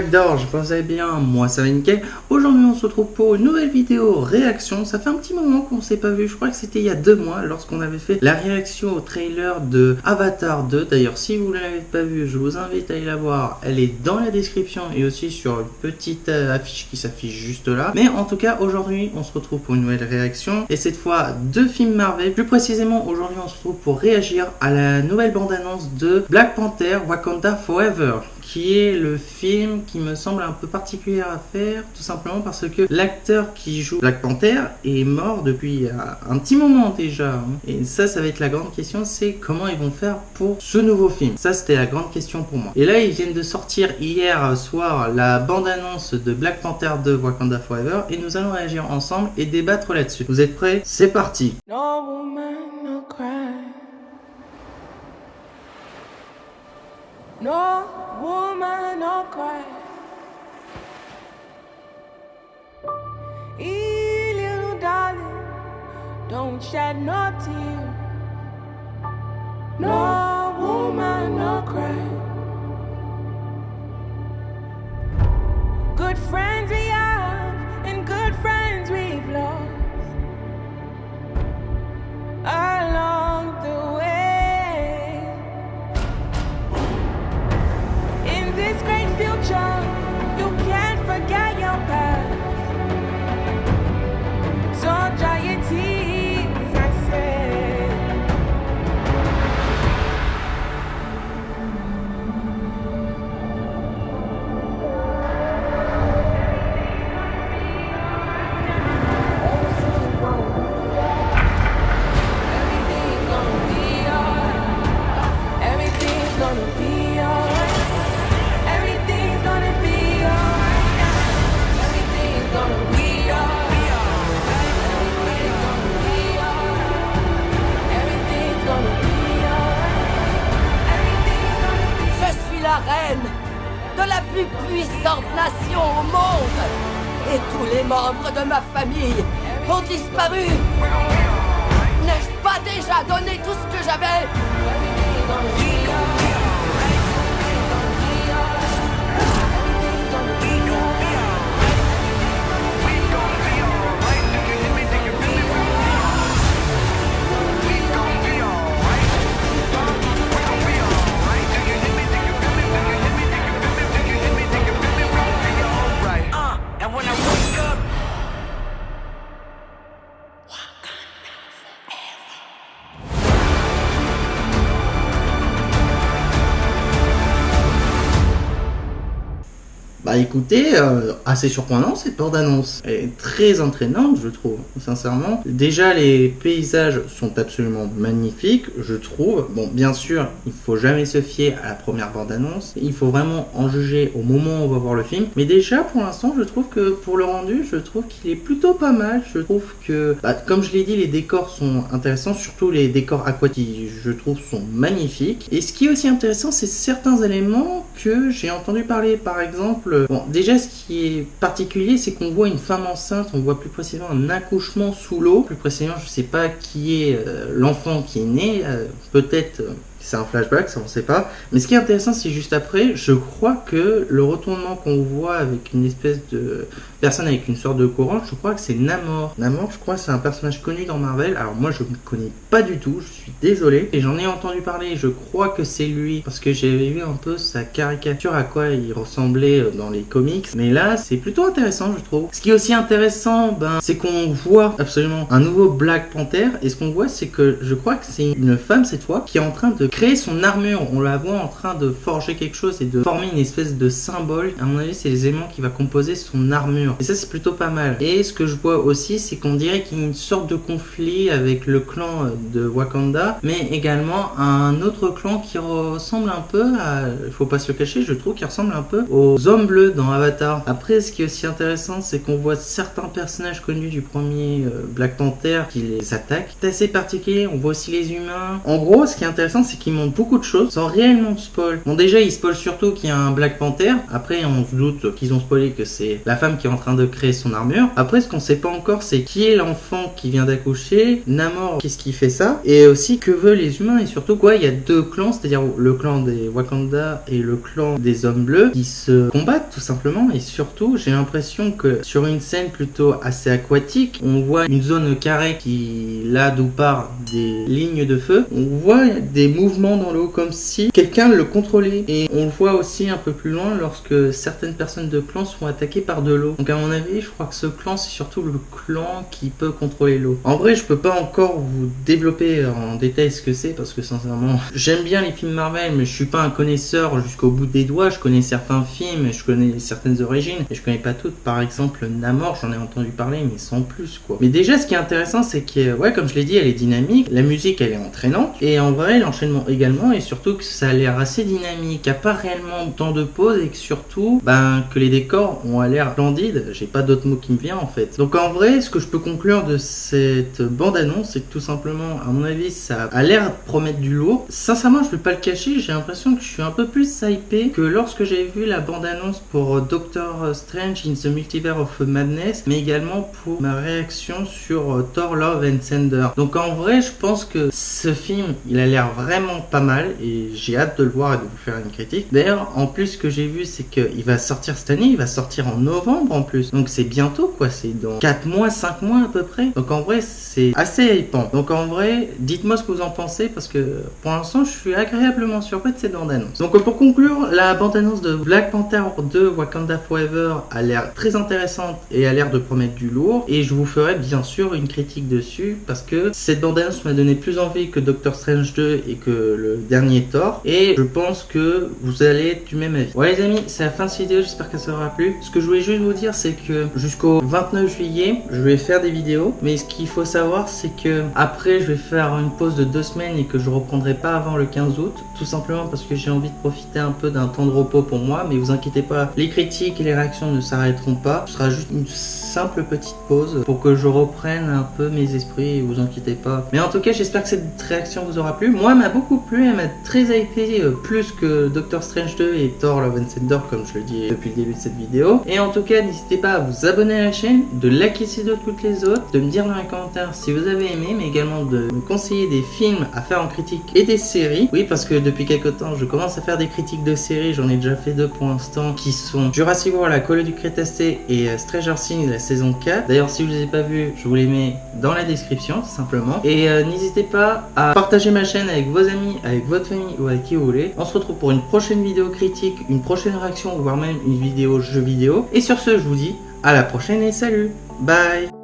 Jack d'Or, je pense que vous allez bien, moi ça va nickel. Aujourd'hui on se retrouve pour une nouvelle vidéo réaction. Ça fait un petit moment qu'on s'est pas vu, je crois que c'était il y a 2 mois lorsqu'on avait fait la réaction au trailer de Avatar 2. D'ailleurs si vous ne l'avez pas vu, je vous invite à aller la voir, elle est dans la description et aussi sur une petite affiche qui s'affiche juste là. Mais en tout cas aujourd'hui on se retrouve pour une nouvelle réaction et cette fois 2 films Marvel. Plus précisément aujourd'hui on se retrouve pour réagir à la nouvelle bande-annonce de Black Panther Wakanda Forever, qui est le film qui me semble un peu particulier à faire, tout simplement parce que l'acteur qui joue Black Panther est mort depuis un petit moment déjà. Et ça va être la grande question, c'est comment ils vont faire pour ce nouveau film. Ça, c'était la grande question pour moi. Et là, ils viennent de sortir hier soir la bande-annonce de Black Panther 2 Wakanda Forever et nous allons réagir ensemble et débattre là-dessus. Vous êtes prêts? C'est parti! No woman, no cry. No woman, no cry. Hey, little darling, don't shed no tear. No woman, no cry. Good friends we have and good friends we've lost along the way. In this great future, you can't forget your past. So dry your tears, I say. Everything's gonna be alright. Everything's gonna be alright. Everything's gonna be alright. Everything's gonna be alright. Everything's gonna be alright. Je suis la reine de la plus puissante nation au monde. Et tous les membres de ma famille ont disparu. N'ai-je pas déjà donné tout ce que j'avais? Bah écoutez, assez surprenant cette bande-annonce. Elle est très entraînante, je trouve, sincèrement. Déjà, les paysages sont absolument magnifiques, je trouve. Bon, bien sûr, il faut jamais se fier à la première bande-annonce. Il faut vraiment en juger au moment où on va voir le film. Mais déjà, pour l'instant, je trouve que pour le rendu, je trouve qu'il est plutôt pas mal. Je trouve que, comme je l'ai dit, les décors sont intéressants, surtout les décors aquatiques, je trouve, sont magnifiques. Et ce qui est aussi intéressant, c'est certains éléments que j'ai entendu parler, par exemple. Bon, déjà, ce qui est particulier, c'est qu'on voit une femme enceinte, on voit plus précisément un accouchement sous l'eau. Plus précisément, je sais pas qui est l'enfant qui est né, peut-être c'est un flashback, ça on sait pas. Mais ce qui est intéressant, c'est juste après, je crois que le retournement qu'on voit avec une espèce de personne avec une sorte de couronne, je crois que c'est Namor. Namor, je crois, c'est un personnage connu dans Marvel. Alors moi, je ne connais pas du tout, je suis désolé. Et j'en ai entendu parler, je crois que c'est lui, parce que j'avais vu un peu sa caricature à quoi il ressemblait dans les comics. Mais là, c'est plutôt intéressant, je trouve. Ce qui est aussi intéressant, c'est qu'on voit absolument un nouveau Black Panther. Et ce qu'on voit, c'est que je crois que c'est une femme cette fois qui est en train de créer son armure. On la voit en train de forger quelque chose et de former une espèce de symbole. À mon avis, c'est les éléments qui va composer son armure. Et ça, c'est plutôt pas mal. Et ce que je vois aussi, c'est qu'on dirait qu'il y a une sorte de conflit avec le clan de Wakanda, mais également un autre clan qui ressemble un peu à, il faut pas se le cacher, je trouve qu'il ressemble un peu aux hommes bleus dans Avatar. Après, ce qui est aussi intéressant, c'est qu'on voit certains personnages connus du premier Black Panther qui les attaquent. C'est assez particulier. On voit aussi les humains. En gros, ce qui est intéressant, c'est qu'ils montrent beaucoup de choses sans réellement spoil. Bon, déjà, ils spoilent surtout qu'il y a un Black Panther. Après, on se doute qu'ils ont spoilé que c'est la femme qui est en train de créer son armure. Après, ce qu'on sait pas encore, c'est qui est l'enfant qui vient d'accoucher, Namor, qu'est-ce qui fait ça, et aussi que veulent les humains, et surtout quoi, il y a deux clans, c'est-à-dire le clan des Wakanda et le clan des hommes bleus qui se combattent tout simplement, et surtout j'ai l'impression que sur une scène plutôt assez aquatique, on voit une zone carrée qui, là d'où part des lignes de feu, on voit des mouvements dans l'eau comme si quelqu'un le contrôlait, et on le voit aussi un peu plus loin lorsque certaines personnes de clan sont attaquées par de l'eau. Donc à mon avis, je crois que ce clan, c'est surtout le clan qui peut contrôler l'eau. En vrai, je peux pas encore vous développer en détail ce que c'est, parce que sincèrement, j'aime bien les films Marvel, mais je suis pas un connaisseur jusqu'au bout des doigts. Je connais certains films, je connais certaines origines, et je connais pas toutes. Par exemple, Namor, j'en ai entendu parler, mais sans plus, quoi. Mais déjà, ce qui est intéressant, c'est que, ouais, comme je l'ai dit, elle est dynamique, la musique, elle est entraînante, et en vrai, l'enchaînement également, et surtout que ça a l'air assez dynamique, qu'il n'y a pas réellement tant de pauses, et que surtout, que les décors ont l'air splendides. J'ai pas d'autre mot qui me vient, en fait. Donc en vrai, ce que je peux conclure de cette bande-annonce, c'est que tout simplement, à mon avis, ça a l'air de promettre du lourd. Sincèrement, je vais pas le cacher, j'ai l'impression que je suis un peu plus hypé que lorsque j'ai vu la bande-annonce pour Doctor Strange in the Multiverse of Madness, mais également pour ma réaction sur Thor Love and Thunder. Donc en vrai, je pense que ce film, il a l'air vraiment pas mal, et j'ai hâte de le voir et de vous faire une critique. D'ailleurs, en plus, ce que j'ai vu, c'est qu'il va sortir cette année, il va sortir en novembre en plus. Donc c'est bientôt, quoi, c'est dans 4 mois, 5 mois à peu près. Donc en vrai, c'est assez hypant. Donc en vrai, dites-moi ce que vous en pensez, parce que pour l'instant, je suis agréablement surpris de cette bande-annonce. Donc pour conclure, la bande-annonce de Black Panther 2 Wakanda Forever a l'air très intéressante et a l'air de promettre du lourd, et je vous ferai bien sûr une critique dessus, parce que cette bande-annonce m'a donné plus envie que Doctor Strange 2 et que le dernier Thor, et je pense que vous allez être du même avis. Ouais les amis, c'est la fin de cette vidéo, j'espère que ça vous aura plu. Ce que je voulais juste vous dire, c'est que jusqu'au 29 juillet, je vais faire des vidéos, mais ce qu'il faut savoir, c'est que après je vais faire une pause de 2 semaines et que je reprendrai pas avant le 15 août, tout simplement parce que j'ai envie de profiter un peu d'un temps de repos pour moi. Mais vous inquiétez pas, les critiques et les réactions ne s'arrêteront pas, ce sera juste une simple petite pause pour que je reprenne un peu mes esprits, et vous inquiétez pas. Mais en tout cas, j'espère que cette réaction vous aura plu. Moi, elle m'a beaucoup plu, elle m'a très hypé, plus que Doctor Strange 2 et Thor Love and Thunder, comme je le dis depuis le début de cette vidéo. Et en tout cas, n'hésitez pas à vous abonner à la chaîne, de liker si d'autres toutes les autres, de me dire dans les commentaires si vous avez aimé, mais également de me conseiller des films à faire en critique et des séries. Oui, parce que depuis quelques temps, je commence à faire des critiques de séries. J'en ai déjà fait 2 pour l'instant, qui sont Jurassic World, la Colonie du Crétacé, et Stranger Things, la saison 4. D'ailleurs, si vous ne les avez pas vus, je vous les mets dans la description, tout simplement. Et n'hésitez pas à partager ma chaîne avec vos amis, avec votre famille ou avec qui vous voulez. On se retrouve pour une prochaine vidéo critique, une prochaine réaction, voire même une vidéo jeu vidéo. Et sur ce, je vous dis à la prochaine et salut, bye.